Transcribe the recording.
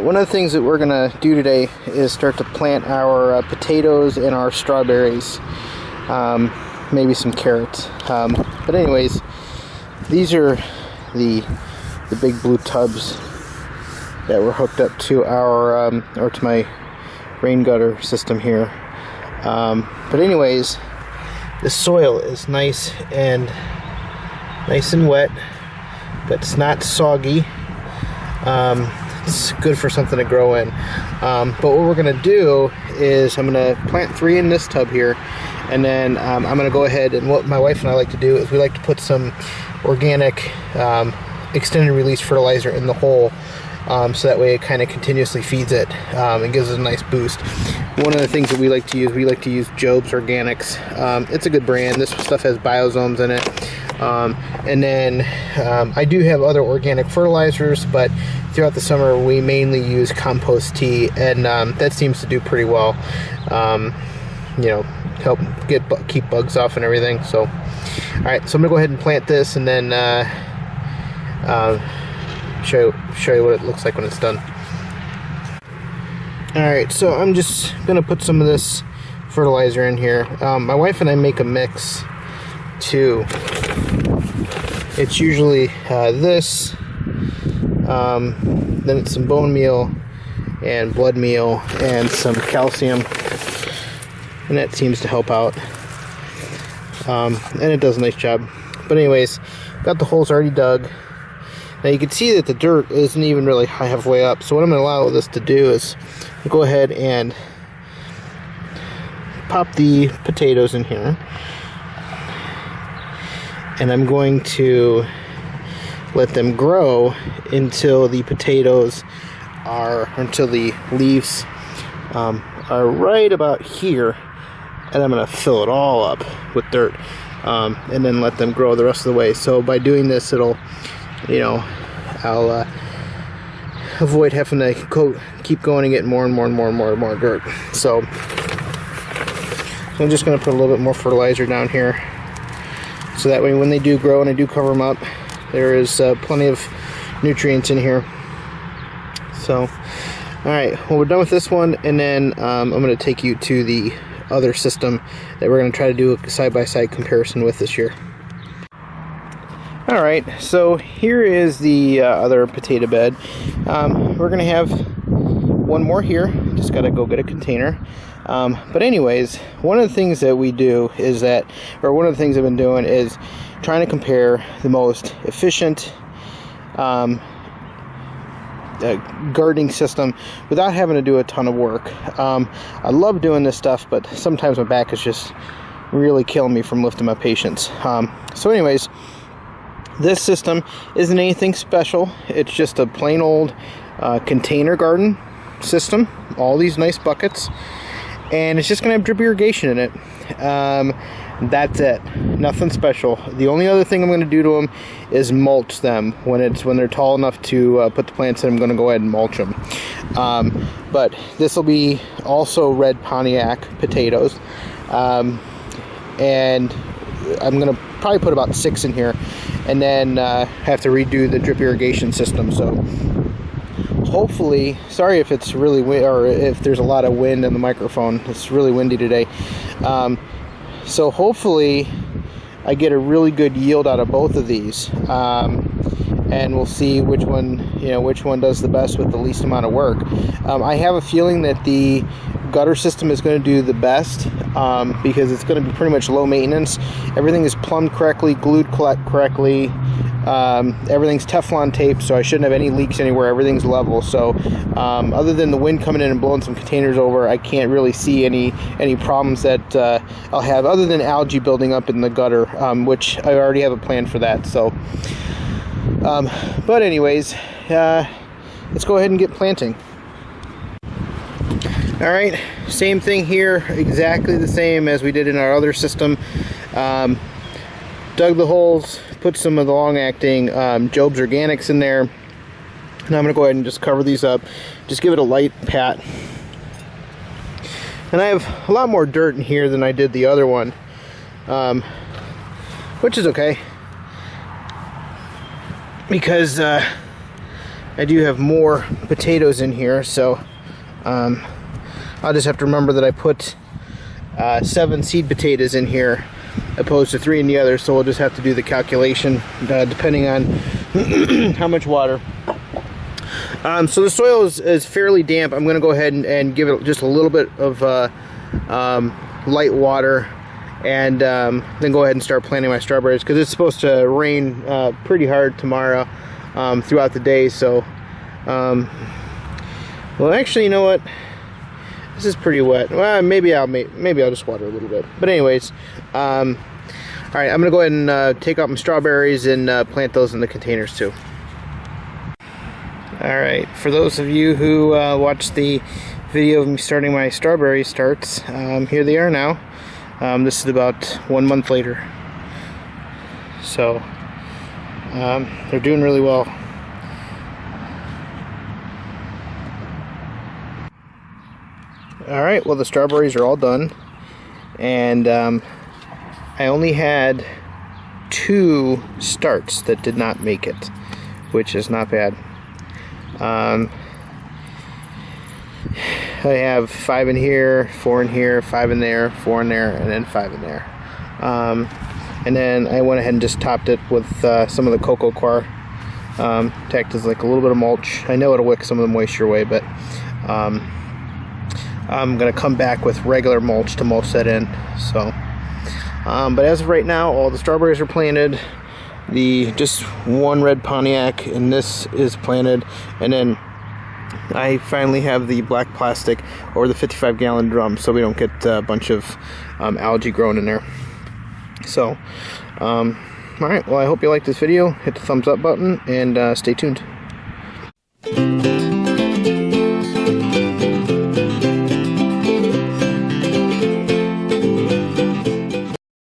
one of the things that we're gonna do today is start to plant our potatoes and our strawberries, maybe some carrots. But anyways, these are the big blue tubs that were hooked up to our or to my rain gutter system here. But anyways, the soil is nice and wet, but it's not soggy. It's good for something to grow in. But what we're gonna do is I'm gonna plant 3 in this tub here, and then I'm gonna go ahead, and what my wife and I like to do is we like to put some organic extended release fertilizer in the hole, so that way it kind of continuously feeds it and gives it a nice boost. One of the things that we like to use Job's Organics. It's a good brand. This stuff has biosomes in it. And then I do have other organic fertilizers, but throughout the summer we mainly use compost tea, and that seems to do pretty well. You know, help keep bugs off and everything. So, all right, so I'm gonna go ahead and plant this, and then show you what it looks like when it's done. All right, so I'm just gonna put some of this fertilizer in here. My wife and I make a mix too. It's usually this, then it's some bone meal and blood meal and some calcium, and that seems to help out, and it does a nice job. But anyways, got the holes already dug. Now you can see that the dirt isn't even really halfway up, so what I'm going to allow this to do is go ahead and pop the potatoes in here, and I'm going to let them grow until the leaves are right about here, and I'm going to fill it all up with dirt, and then let them grow the rest of the way. So by doing this, it'll, you know, I'll avoid having to keep going and get more and more dirt. So I'm just going to put a little bit more fertilizer down here, so that way when they do grow and I do cover them up, there is plenty of nutrients in here. So, all right, well, we're done with this one, and then I'm going to take you to the other system that we're going to try to do a side-by-side comparison with this year. All right, so here is the other potato bed. We're going to have one more here. Just got to go get a container. But anyways, one of the things that we do is that, or one of the things I've been doing is trying to compare the most efficient gardening system without having to do a ton of work. I love doing this stuff, but sometimes my back is just really killing me from lifting my patience. So anyways, this system isn't anything special. It's just a plain old container garden system. All these nice buckets, and it's just gonna have drip irrigation in it. That's it. Nothing special. The only other thing I'm going to do to them is mulch them when they're tall enough to put the plants in. I'm going to go ahead and mulch them. But this will be also red Pontiac potatoes, and I'm going to probably put about 6 in here, and then have to redo the drip irrigation system. So hopefully, sorry if it's really or if there's a lot of wind in the microphone. It's really windy today. So hopefully I get a really good yield out of both of these, and we'll see which one does the best with the least amount of work. I have a feeling that the gutter system is going to do the best, because it's going to be pretty much low maintenance. Everything is plumbed correctly, glued correctly. Everything's Teflon tape, so I shouldn't have any leaks anywhere. Everything's level. So other than the wind coming in and blowing some containers over, I can't really see any problems that I'll have, other than algae building up in the gutter, which I already have a plan for that. So but anyways, let's go ahead and get planting. All right, same thing here, exactly the same as we did in our other system. Dug the holes, put some of the long-acting Job's Organics in there. Now I'm going to go ahead and just cover these up, just give it a light pat. And I have a lot more dirt in here than I did the other one, which is okay, because I do have more potatoes in here, so I'll just have to remember that I put 7 seed potatoes in here opposed to 3 in the other, so we'll just have to do the calculation depending on how much water. So the soil is fairly damp. I'm going to go ahead and give it just a little bit of light water, and then go ahead and start planting my strawberries, because it's supposed to rain pretty hard tomorrow throughout the day. So well, actually, you know what, this is pretty wet. Well, maybe I'll just water a little bit, but anyways, all right, I'm gonna go ahead and take out my strawberries and plant those in the containers too. All right, for those of you who watched the video of me starting my strawberry starts, here they are now. This is about 1 month later, so they're doing really well. All right, well, the strawberries are all done, and I only had 2 starts that did not make it, which is not bad. I have 5 in here, 4 in here, 5 in there, 4 in there, and then 5 in there. And then I went ahead and just topped it with some of the cocoa coir, tacked as like a little bit of mulch. I know it'll wick some of the moisture away, but I'm gonna come back with regular mulch to mulch that in. So, but as of right now, all the strawberries are planted. Just 1 red Pontiac, and this is planted, and then I finally have the black plastic or the 55-gallon drum, so we don't get a bunch of algae growing in there. So, all right. Well, I hope you liked this video. Hit the thumbs up button and stay tuned.